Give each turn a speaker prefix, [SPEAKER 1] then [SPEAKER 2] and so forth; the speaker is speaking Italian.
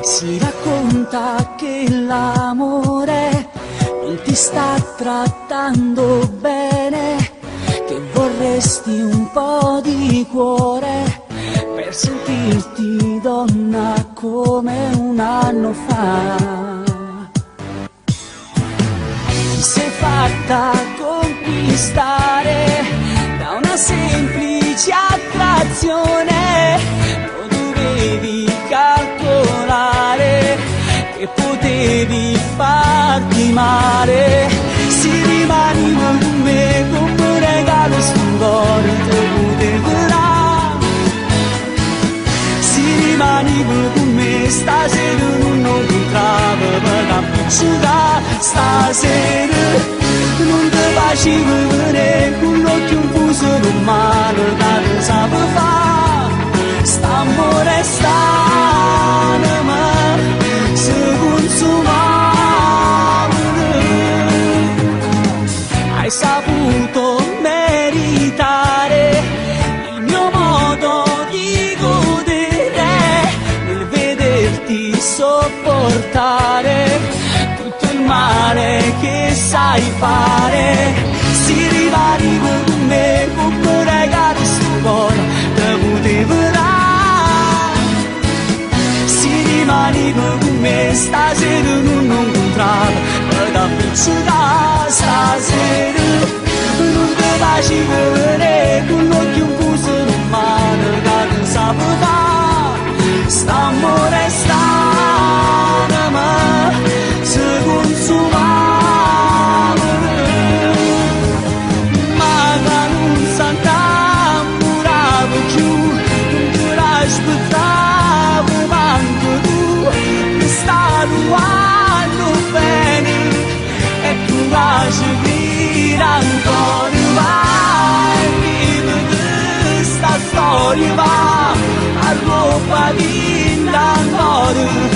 [SPEAKER 1] Si racconta che l'amore non ti sta trattando bene, che vorresti un po' di cuore per sentirti donna come un anno fa. Ti sei fatta conquistare da una semplice attrazione, lo dovevi calcolare che potevi farti male. Se rimani con me come un regalo st'angora te potevo dare. Se rimani con me stasera non incontravo per campicciuta. Stasera non ti facevo vedere con l'occhio un fuso non male che non sape fare. St'amore st'anima si consumava. Hai saputo meritare il mio modo di godere nel vederti sopportare tutto il male che sai fare. Si rimani con me come regalo sto cuore te potevo dare. Si rimani con me stasera non incontravo per capricciare. Stasera non ti facevo vedere con l'occhio un fuso non male che non sape fare. St'amore st'anima si consumava, ma che non s'annamorava più, non te l'aspettavo manco tu. Mi stavi guardando bene e tu lasci dire ancora. Vai, vivi questa storia, va, a roba vinta ancora.